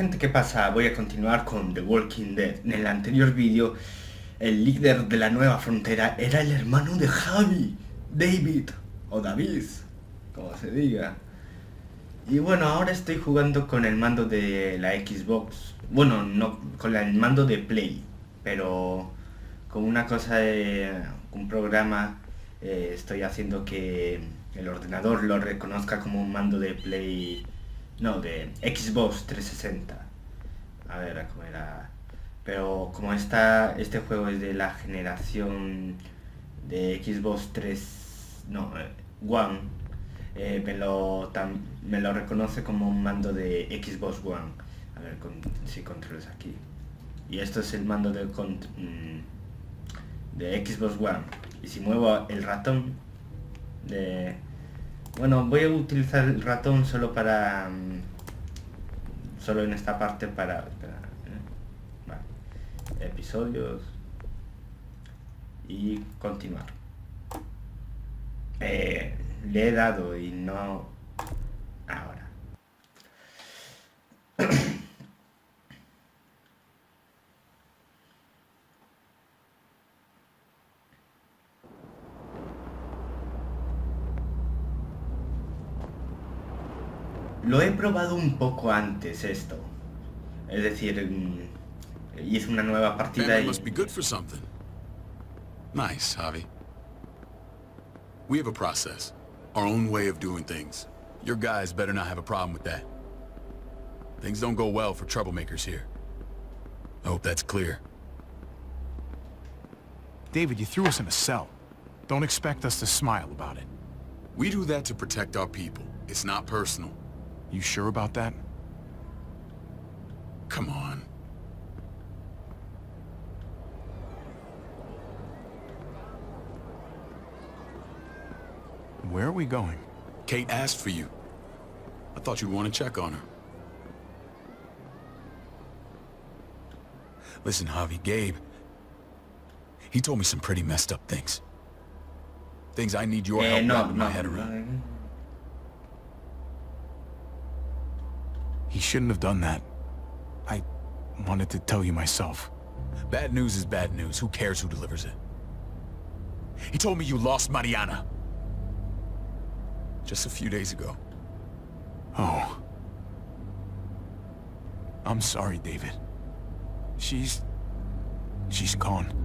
gente, ¿qué pasa? Voy a continuar con The Walking Dead. En el anterior vídeo, el líder de la nueva frontera era el hermano de Javi, David, o David, como se diga. Y bueno, ahora estoy jugando con el mando de la Xbox. Bueno, no, con el mando de Play, pero con una cosa de un programa estoy haciendo que el ordenador lo reconozca como un mando de Play, no, de Xbox 360. A ver, ¿cómo era? Pero como este juego es de la generación de Xbox 3, no, One, me lo reconoce como un mando de Xbox One. A ver si controles aquí. Y esto es el mando de Xbox One. Y si muevo el ratón bueno, voy a utilizar el ratón solo para solo en esta parte para vale. Episodios y continuar. Le he dado y no ahora. Lo he probado un poco antes esto. Es decir, hice una nueva partida y... must be good for something. Nice, Javi. We have a process. Our own way of doing things. Your guys better not have a problem with that. Things don't go well for troublemakers here. I hope that's clear. David, you threw us in a cell. Don't expect us to smile about it. We do that to protect our people. It's not personal. You sure about that? Come on. Where are we going? Kate asked for you. I thought you'd want to check on her. Listen, Javi, Gabe... he told me some pretty messed up things. Things I need your help wrapping my head around. He shouldn't have done that. I wanted to tell you myself. Bad news is bad news. Who cares who delivers it? He told me you lost Mariana. Just a few days ago. Oh. I'm sorry, David. She's gone.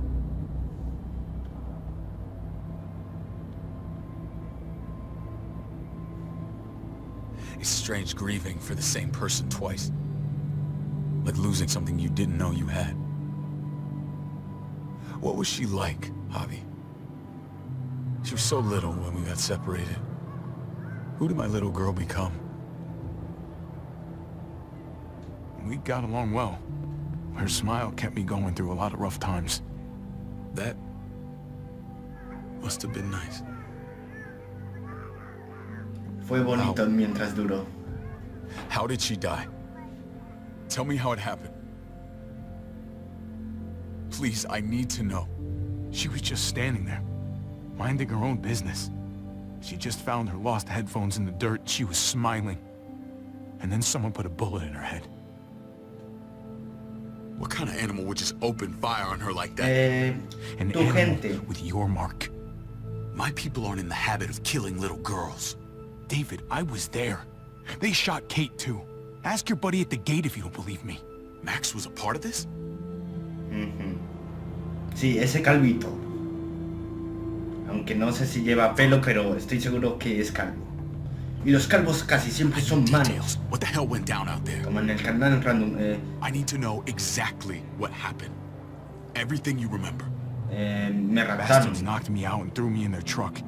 It's strange grieving for the same person twice. Like losing something you didn't know you had. What was she like, Javi? She was so little when we got separated. Who did my little girl become? We got along well. Her smile kept me going through a lot of rough times. That must have been nice. Fue bonito mientras duró. How did she die? Tell me how it happened. Please, I need to know. She was just standing there, minding her own business. She just found her lost headphones in the dirt. She was smiling. And then someone put a bullet in her head. What kind of animal would just open fire on her like that? An animal with your mark. My people aren't in the habit of killing little girls. David, I was there. They shot Kate too. Ask your buddy at the gate if you don't believe me. Max was a part of this? Sí, ese calvito. Aunque no sé si lleva pelo, pero estoy seguro que es calvo. Y los calvos casi siempre son malos. What the hell went down out there? Como en el canal random. I need to know exactly what happened. Everything you remember. Me Bastards raptaron. knocked me out and threw me in their truck.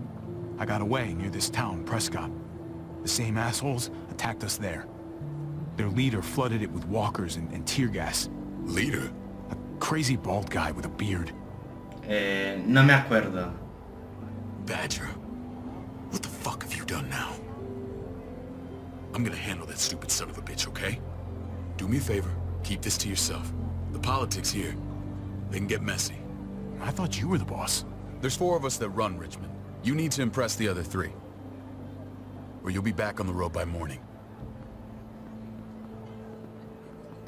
I got away near this town, Prescott. The same assholes attacked us there. Their leader flooded it with walkers and tear gas. Leader? A crazy bald guy with a beard. No me acuerdo. Badger, what the fuck have you done now? I'm gonna handle that stupid son of a bitch, okay? Do me a favor, keep this to yourself. The politics here, they can get messy. I thought you were the boss. There's 4 of us that run Richmond. You need to impress the other 3. Or you'll be back on the road by morning.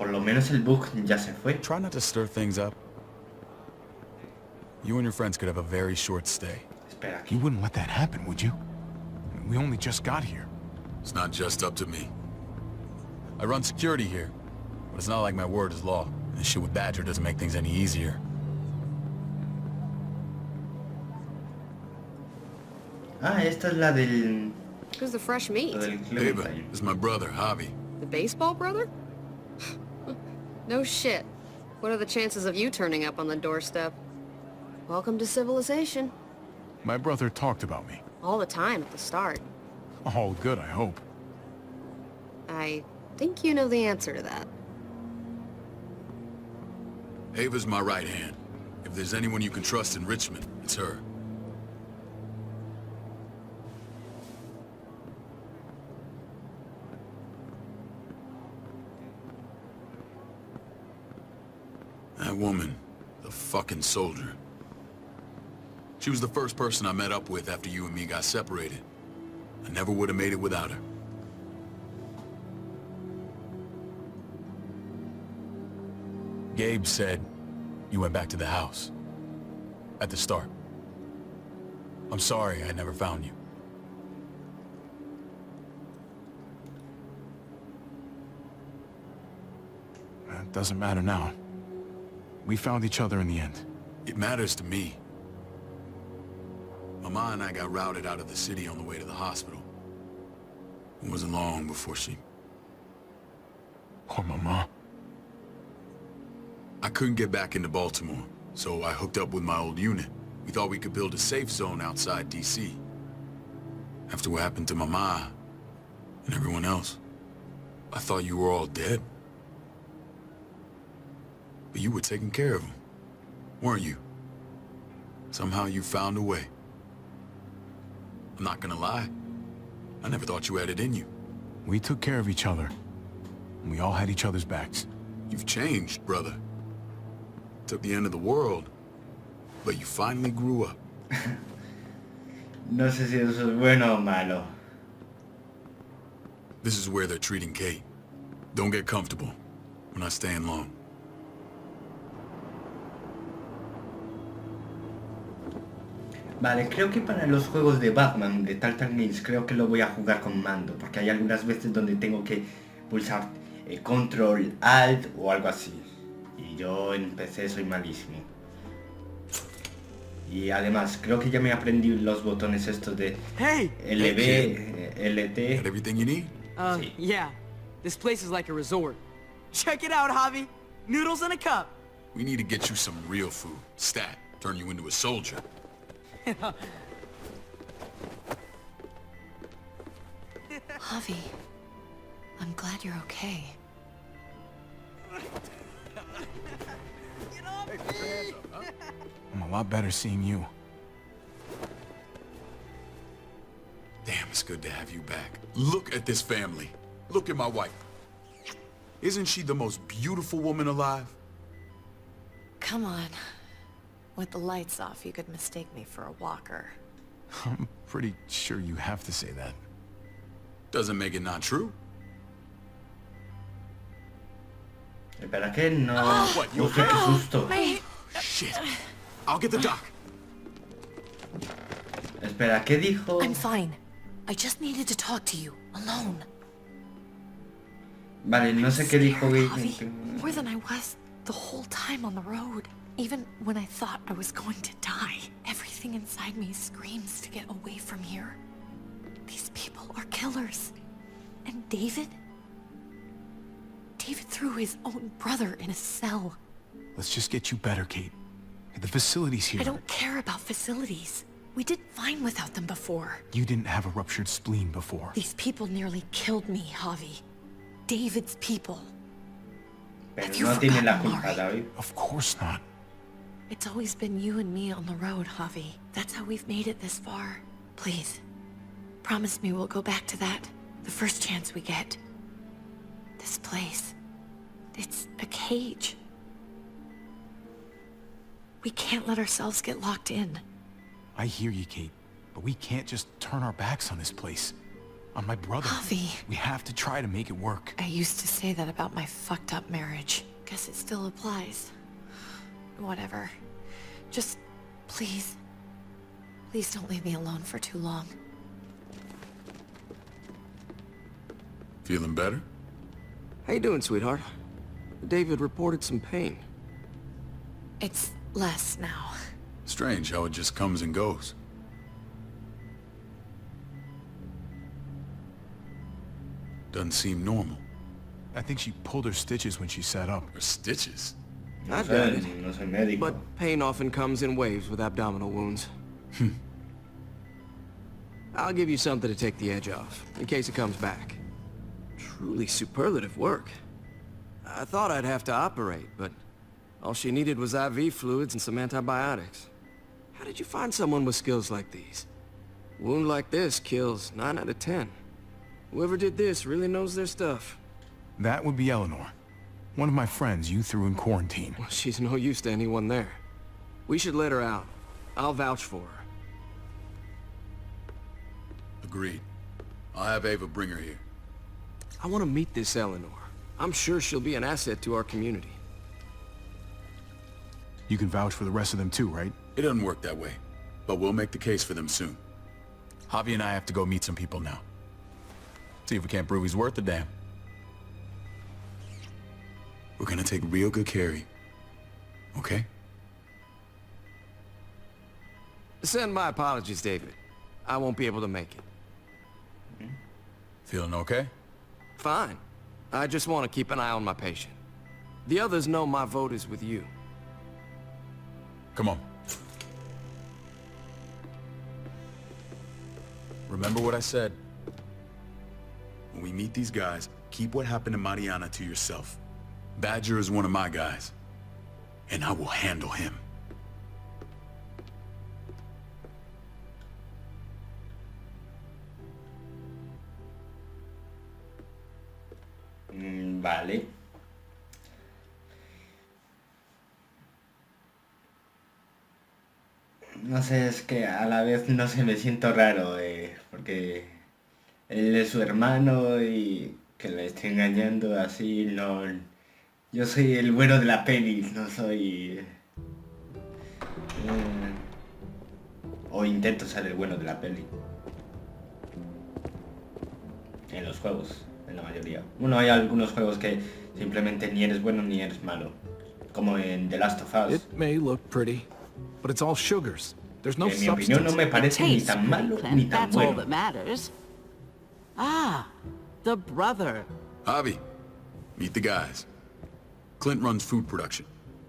por lo menos el bug ya se fue. Try not to stir things up. You and your friends could have a very short stay. Espera aquí. You wouldn't let that happen, would you? We only just got here. It's not just up to me. I run security here, but it's not like my word is law. And shit with Badger doesn't make things any easier. Ah, esta es la del... Who's the fresh meat? La del Ava, Clementine. this is my brother, Javi. The baseball brother? No shit. What are the chances of you turning up on the doorstep? Welcome to civilization. My brother talked about me. All the time at the start. All good, I hope. I think you know the answer to that. Ava's my right hand. If there's anyone you can trust in Richmond, it's her. That woman, the fucking soldier. She was the first person I met up with after you and me got separated. I never would have made it without her. Gabe said you went back to the house. At the start. I'm sorry I never found you. It doesn't matter now. We found each other in the end. It matters to me. Mama and I got routed out of the city on the way to the hospital. It wasn't long before she... Poor Mama. I couldn't get back into Baltimore, so I hooked up with my old unit. We thought we could build a safe zone outside D.C. After what happened to Mama and everyone else, I thought you were all dead. But you were taking care of them, weren't you? Somehow you found a way. I'm not gonna lie. I never thought you had it in you. We took care of each other. And we all had each other's backs. You've changed, brother. Took the end of the world, but you finally grew up. No sé si eso es bueno o malo. This is where they're treating Kate. Don't get comfortable. We're not staying long. Vale, creo que para los juegos de Batman de Telltale Games creo que lo voy a jugar con mando, porque hay algunas veces donde tengo que pulsar Control Alt o algo así. Y yo en PC soy malísimo. Y además creo que ya me aprendí los botones estos de LB, LT. Got everything you need? Sí. Yeah. This place is like a resort. Check it out, Javi. Noodles in a cup. We need to get you some real food. Stat. Turn you into a soldier. Javi, I'm glad you're okay. I'm a lot better seeing you. Damn, it's good to have you back. Look at this family. Look at my wife. Isn't she the most beautiful woman alive? Come on. With the lights off, you could mistake me for a walker. I'm pretty sure you have to say that. Doesn't make it not true. Espera que no... What, you Uf, qué susto. Shit. I'll get the doc. Espera, ¿qué dijo? I'm fine. I just needed to talk to you, alone. Vale, no sé qué dijo Javi, more than I was the whole time on the road. Even when I thought I was going to die, everything inside me screams to get away from here. These people are killers. And David? David threw his own brother in a cell. Let's just get you better, Kate. The facility's here. I don't care about facilities. We did fine without them before. You didn't have a ruptured spleen before. These people nearly killed me, Javi. David's people. Pero Have you no tiene la forgotten, culpa, Mari? David. Of course not. It's always been you and me on the road, Javi. That's how we've made it this far. Please, promise me we'll go back to that the first chance we get. This place, it's a cage. We can't let ourselves get locked in. I hear you, Kate, but we can't just turn our backs on this place. On my brother. Javi. We have to try to make it work. I used to say that about my fucked up marriage. Guess it still applies. Whatever. Just, please. Please don't leave me alone for too long. Feeling better? How you doing, sweetheart? David reported some pain. It's less now. Strange how it just comes and goes. Doesn't seem normal. I think she pulled her stitches when she sat up. Or stitches. No I sé, doubt it. no soy médico. But pain often comes in waves with abdominal wounds. I'll give you something to take the edge off, in case it comes back. Truly superlative work. I thought I'd have to operate, but all she needed was IV fluids and some antibiotics. How did you find someone with skills like these? A wound like this kills 9 out of 10. Whoever did this really knows their stuff. That would be Eleanor. One of my friends you threw in quarantine. Well, she's no use to anyone there. We should let her out. I'll vouch for her. Agreed. I'll have Ava bring her here. I want to meet this Eleanor. I'm sure she'll be an asset to our community. You can vouch for the rest of them too, right? It doesn't work that way, but we'll make the case for them soon. Javi and I have to go meet some people now. See if we can't prove he's worth the damn. We're gonna take real good care of you. Okay? Send my apologies, David. I won't be able to make it. Feeling okay? Fine. I just want to keep an eye on my patient. The others know my vote is with you. Come on. Remember what I said. When we meet these guys, keep what happened to Mariana to yourself. Badger is one of my guys, and I will handle him. Vale. No sé, es que a la vez no sé, me siento raro, porque él es su hermano y que le esté engañando así, no... Yo soy el bueno de la peli, no soy... o intento ser el bueno de la peli. En los juegos, en la mayoría. Bueno, hay algunos juegos que simplemente ni eres bueno ni eres malo. Como en The Last of Us. It may look pretty, but it's all sugars. There's no En mi opinión no substance. me parece ni Tastes tan pretty, malo Clint. ni tan That's all bueno. that matters. Ah, the brother. Javi, meet the guys. Clint runs food production.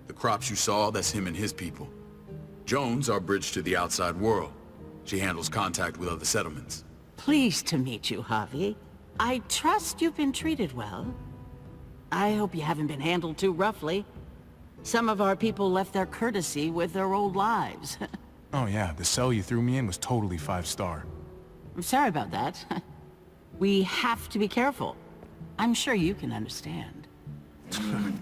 The crops you saw, that's him and his people. Jones, our bridge to the outside world. She handles contact with other settlements. Pleased to meet you, Javi. I trust you've been treated well. I hope you haven't been handled too roughly. Some of our people left their courtesy with their old lives. Oh yeah, the cell you threw me in was totally 5-star. I'm sorry about that. We have to be careful. I'm sure you can understand.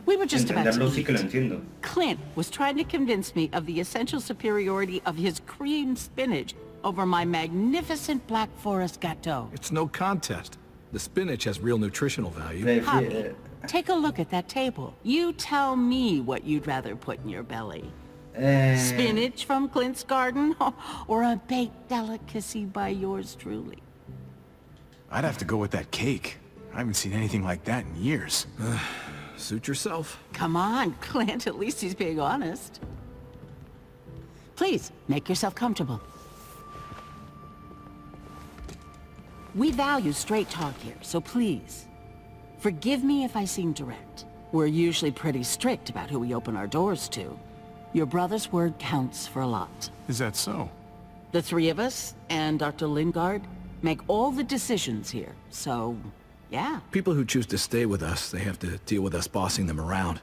We were just about to Entenderlo sí que lo eat. entiendo. Clint was trying to convince me of the essential superiority of his creamed spinach over my magnificent Black Forest gâteau. It's no contest. The spinach has real nutritional value. Javi, take a look at that table. You tell me what you'd rather put in your belly. Spinach from Clint's garden, or a baked delicacy by yours truly? I'd have to go with that cake. I haven't seen anything like that in years. Suit yourself. Come on, Clint, at least he's being honest. Please, make yourself comfortable. We value straight talk here, so please, forgive me if I seem direct. We're usually pretty strict about who we open our doors to. Your brother's word counts for a lot. Is that so? The three of us, and Dr. Lingard, make all the decisions here, so, yeah. People who choose to stay with us, they have to deal with us bossing them around.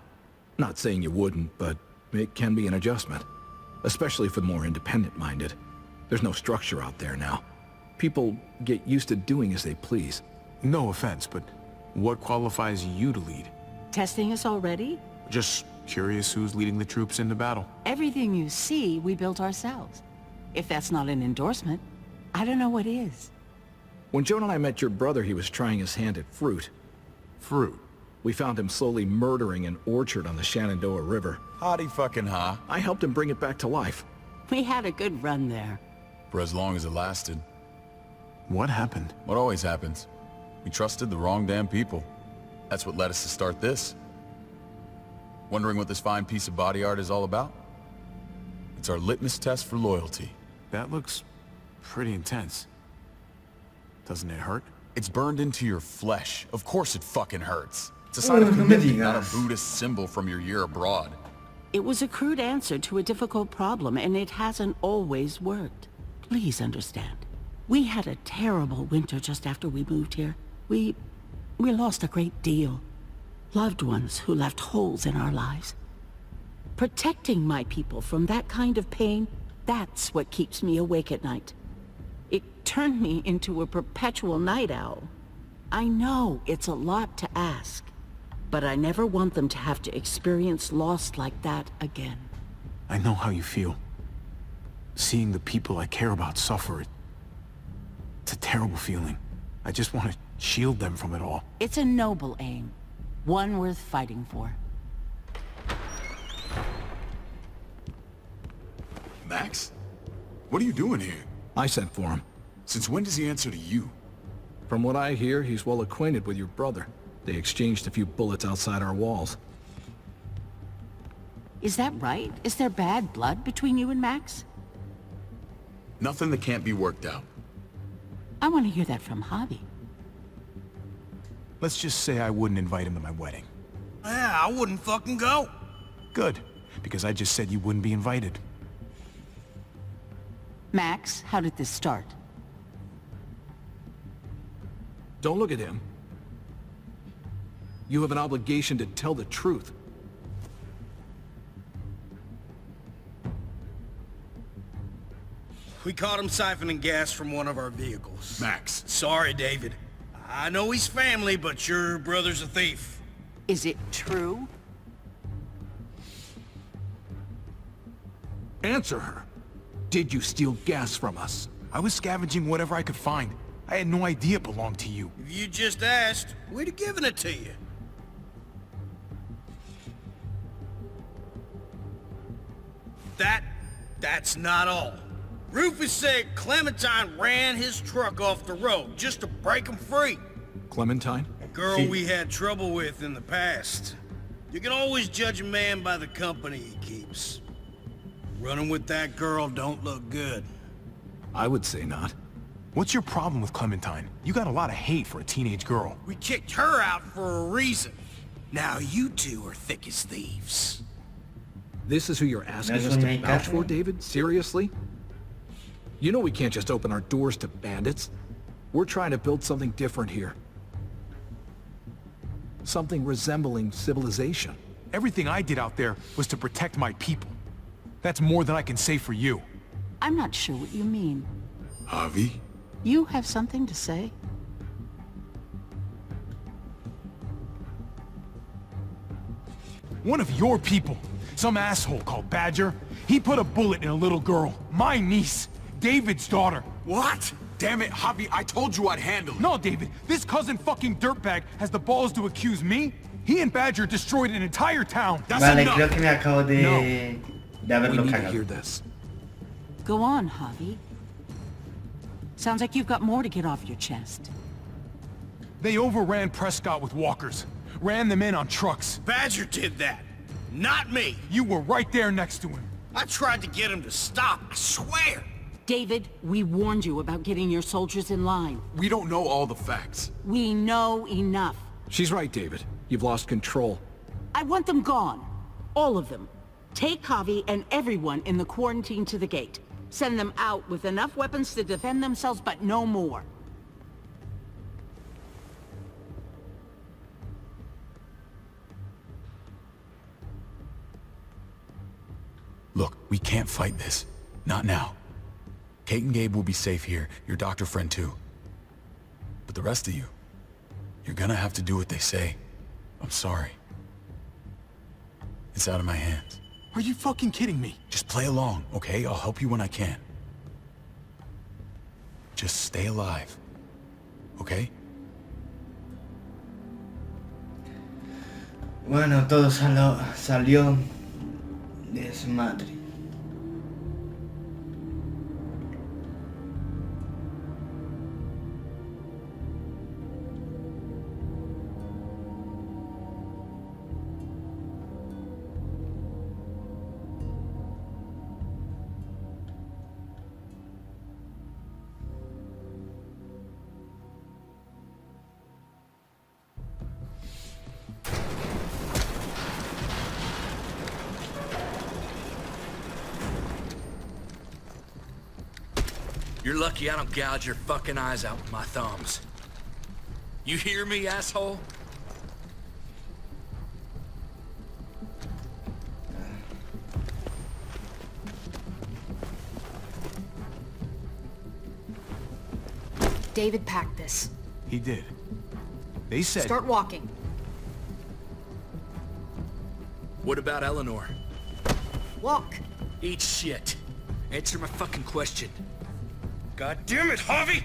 Not saying you wouldn't, but it can be an adjustment. Especially for the more independent-minded. There's no structure out there now. People get used to doing as they please. No offense, but what qualifies you to lead? Testing us already? Just curious who's leading the troops into battle. Everything you see, we built ourselves. If that's not an endorsement, I don't know what is. When Joan and I met your brother, he was trying his hand at fruit. Fruit. We found him slowly murdering an orchard on the Shenandoah River. Howdy fucking ha. I helped him bring it back to life. We had a good run there. For as long as it lasted. What happened? What always happens. We trusted the wrong damn people. That's what led us to start this. Wondering what this fine piece of body art is all about? It's our litmus test for loyalty. That looks pretty intense. Doesn't it hurt? It's burned into your flesh. Of course it fucking hurts. It's a sign of commitment, not a Buddhist symbol from your year abroad. It was a crude answer to a difficult problem, and it hasn't always worked. Please understand. We had a terrible winter just after we moved here. We lost a great deal. Loved ones who left holes in our lives. Protecting my people from that kind of pain, that's what keeps me awake at night. It turned me into a perpetual night owl. I know it's a lot to ask, but I never want them to have to experience loss like that again. I know how you feel. Seeing the people I care about suffer, it's a terrible feeling. I just want to shield them from it all. It's a noble aim, one worth fighting for. Max? What are you doing here? I sent for him. Since when does he answer to you? From what I hear, he's well acquainted with your brother. They exchanged a few bullets outside our walls. Is that right? Is there bad blood between you and Max? Nothing that can't be worked out. I want to hear that from Javi. Let's just say I wouldn't invite him to my wedding. Yeah, I wouldn't fucking go. Good, because I just said you wouldn't be invited. Max, how did this start? Don't look at him. You have an obligation to tell the truth. We caught him siphoning gas from one of our vehicles. Max. Sorry, David. I know he's family, but your brother's a thief. Is it true? Answer her. Did you steal gas from us? I was scavenging whatever I could find. I had no idea it belonged to you. If you just asked, we'd have given it to you. That's not all. Rufus said Clementine ran his truck off the road just to break him free. Clementine? A girl we had trouble with in the past. You can always judge a man by the company he keeps. Running with that girl don't look good. I would say not. What's your problem with Clementine? You got a lot of hate for a teenage girl. We kicked her out for a reason. Now you two are thick as thieves. This is who you're asking us to vouch for, David? Seriously? You know we can't just open our doors to bandits. We're trying to build something different here. Something resembling civilization. Everything I did out there was to protect my people. That's more than I can say for you. I'm not sure what you mean. Javi? You have something to say? One of your people, some asshole called Badger, he put a bullet in a little girl, my niece, David's daughter. What? Damn it, Javi, I told you I'd handle it. No, David, this cousin fucking dirtbag has the balls to accuse me? He and Badger destroyed an entire town. That's Vale, enough. creo que me acabo de We haberlo need to cagado. hear this. Go on, Javi. Sounds like you've got more to get off your chest. They overran Prescott with walkers. Ran them in on trucks. Badger did that, not me. You were right there next to him. I tried to get him to stop, I swear. David, we warned you about getting your soldiers in line. We don't know all the facts. We know enough. She's right, David. You've lost control. I want them gone. All of them. Take Javi and everyone in the quarantine to the gate. Send them out with enough weapons to defend themselves, but no more. Look, we can't fight this. Not now. Kate and Gabe will be safe here, your doctor friend too. But the rest of you, you're gonna have to do what they say. I'm sorry. It's out of my hands. Are you fucking kidding me? Just play along, okay? I'll help you when I can. Just stay alive. okay? Bueno, todo salió de su madre. You're lucky I don't gouge your fucking eyes out with my thumbs. You hear me, asshole? David packed this. He did. They said... Start walking. What about Eleanor? Walk. Eat shit. Answer my fucking question. God damn it, Javi!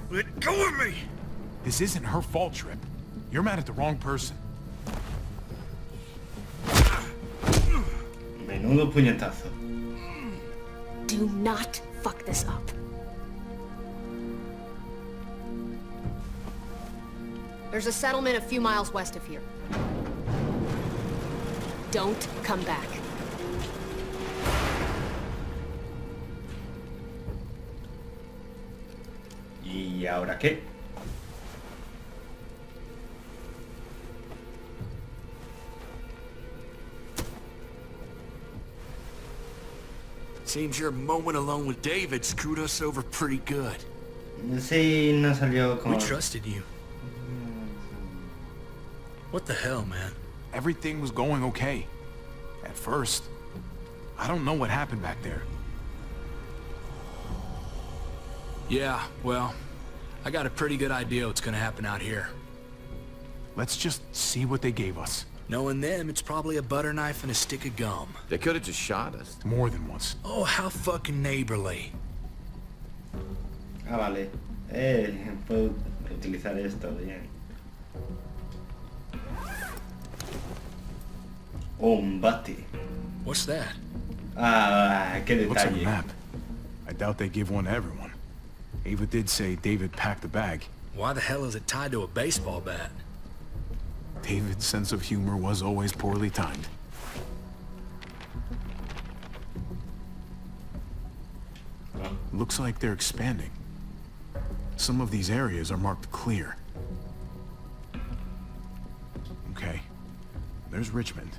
Let go of me! This isn't her fault, Trip. You're mad at the wrong person. Menudo puñetazo. Do not fuck this up. There's a settlement a few miles west of here. Don't come back. ¿Y ahora qué? Seems your moment alone with David screwed us over pretty good. Sí, no salió como... We trusted you. What the hell, man? Everything was going okay. At first. I don't know what happened back there. Yeah, well, I got a pretty good idea what's gonna happen out here. Let's just see what they gave us. Knowing them, it's probably a butter knife and a stick of gum. They could have just shot us. More than once. Oh, how fucking neighborly. Ah, vale. Puedo utilizar esto, bien. Oh, un bate. What's that? Ah, qué Looks like a detalle. map. I doubt they give one to everyone. Ava did say David packed the bag. Why the hell is it tied to a baseball bat? David's sense of humor was always poorly timed. Looks like they're expanding. Some of these areas are marked clear. Okay. There's Richmond.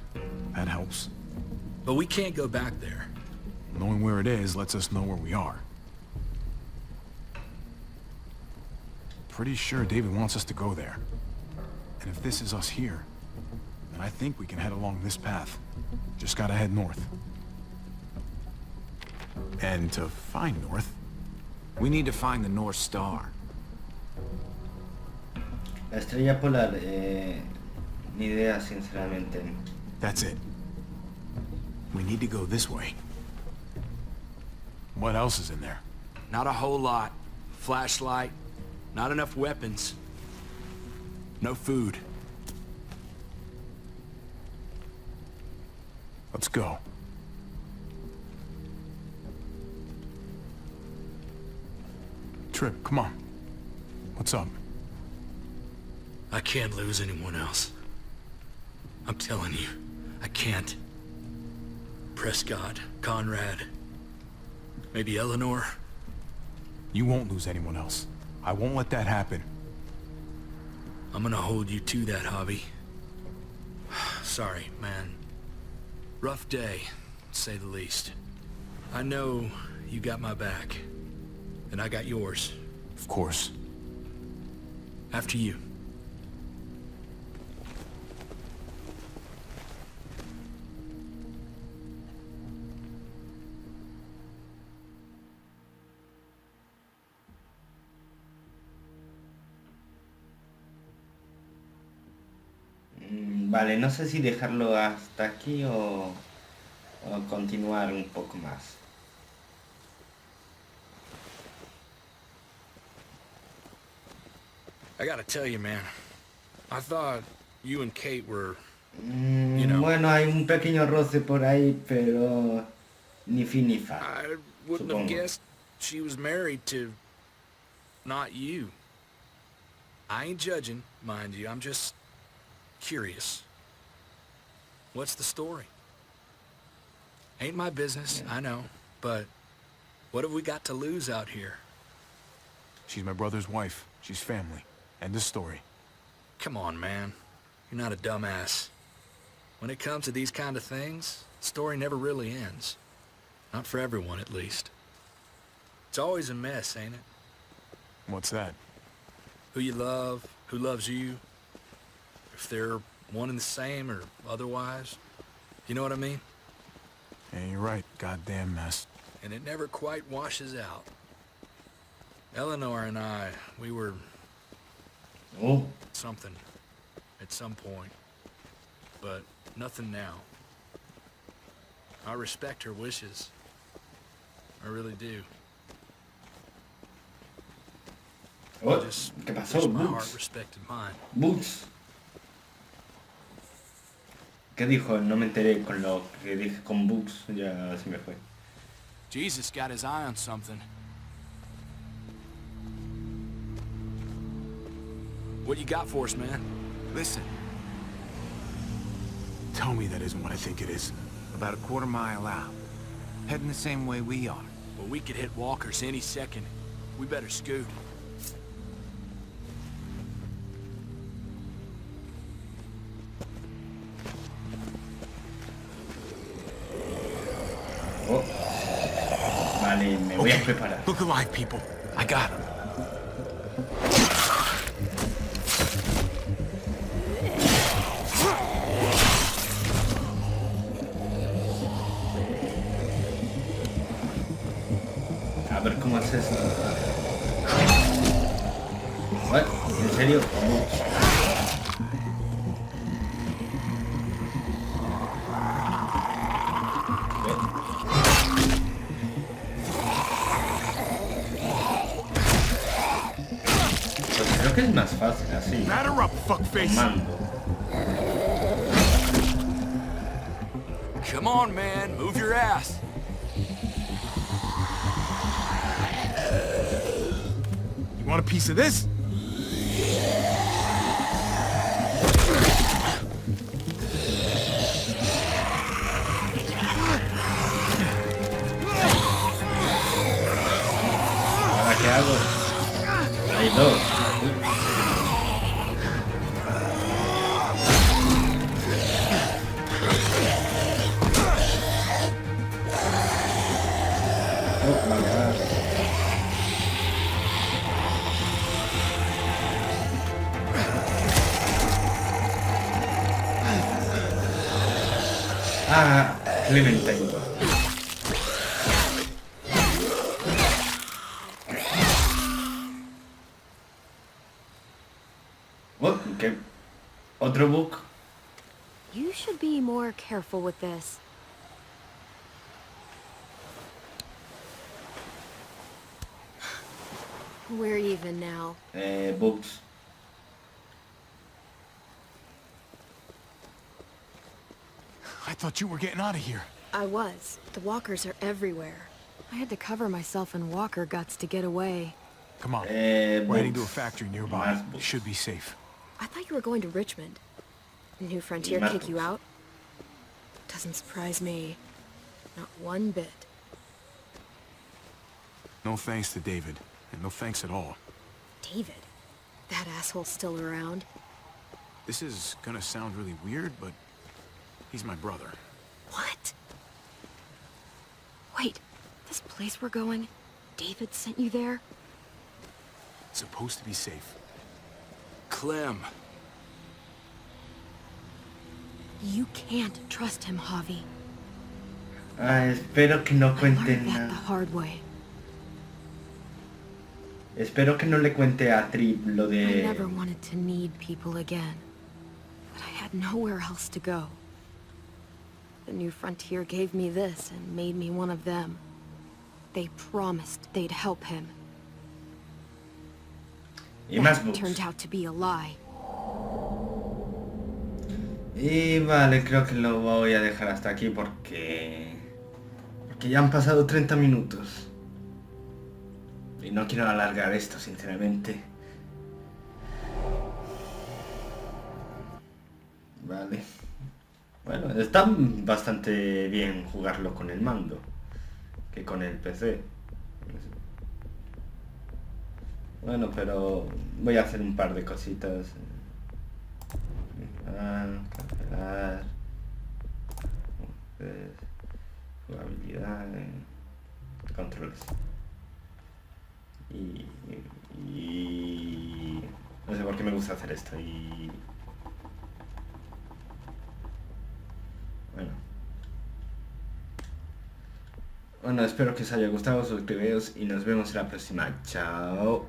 That helps. But we can't go back there. Knowing where it is lets us know where we are. Pretty sure David wants us to go there. And if this is us here, then I think we can head along this path. Just gotta head north. And to find north, We need to find the North Star. La estrella polar, ni idea, sinceramente. that's it. We need to go this way. What else is in there? Not a whole lot. Flashlight. Not enough weapons. No food. Let's go. Trip, come on. What's up? I can't lose anyone else. I'm telling you, I can't. Prescott, Conrad, maybe Eleanor. You won't lose anyone else. I won't let that happen. I'm gonna hold you to that, Javi. Sorry, man. Rough day, to say the least. I know you got my back, and I got yours. Of course. After you. Vale, no sé si dejarlo hasta aquí o continuar un poco más. I gotta tell you, man. I thought you and Kate were, Bueno, hay un pequeño roce por ahí, pero ni fin ni fa, I wouldn't have supongo. guessed she was married to not you. I ain't judging, mind you. I'm just curious. What's the story? Ain't my business, I know, but what have we got to lose out here? She's my brother's wife. She's family. End of story. Come on, man. You're not a dumbass. When it comes to these kind of things, the story never really ends. Not for everyone, at least. It's always a mess, ain't it? What's that? Who you love, who loves you, if they're one and the same or otherwise. You know what I mean? Yeah, you're right. Goddamn mess. And it never quite washes out. Eleanor and I, we were Oh, something at some point, but nothing now. I respect her wishes. I really do. oh, Just ¿qué pasó, wish my heart Boots? respected mine. Boots. ¿Qué dijo? No me enteré con lo que dije con Boots, ya se me fue. Jesus got his eye on something. What you got for us, man? Listen. Tell me that isn't what I think it is. About a quarter-mile out. Heading the same way we are. Well, we could hit walkers any second. We better scoot. Oh. Vale, me voy a preparar. Look alive, people. I got him. A ver cómo es esto. What? ¿En serio? Pues creo que es más fácil así. Batter up, fuckface. Mando. Come on, man. Move your ass. You want a piece of this? ¿Ahora qué hago? Hay dos. Oh, vale, vale. Ah, Clementine. Oh, ¿qué? ¿Otro book? You should be more careful with this. We're even now. Books. I thought you were getting out of here. I was. The walkers are everywhere. I had to cover myself in walker guts to get away. Come on. We're heading to a Books. factory nearby. Más You books. should be safe. I thought you were going to Richmond. New Frontier Más kick you books. out? Doesn't surprise me. Not one bit. No thanks to David, and no thanks at all. David? That asshole's still around. This is gonna sound really weird, but he's my brother. What? Wait, this place we're going, David sent you there? It's supposed to be safe. Clem. You can't trust him, Javi. Ah, espero que no I cuente learned that the nada. hard way. Espero que no le cuente a Trip lo I de... never wanted to need people again. But I had nowhere else to go. The New Frontier gave me this and made me one of them. They promised they'd help him. Y más That bugs. turned out to be a lie. Y vale, creo que lo voy a dejar hasta aquí porque ya han pasado 30 minutos. Y no quiero alargar esto, sinceramente. Vale. Bueno, está bastante bien jugarlo con el mando que con el PC. Bueno, pero voy a hacer un par de cositas. Cancelar. Jugabilidad. Controles. Y no sé por qué me gusta hacer esto. Y bueno, espero que os haya gustado, suscribiros y nos vemos en la próxima. Chao.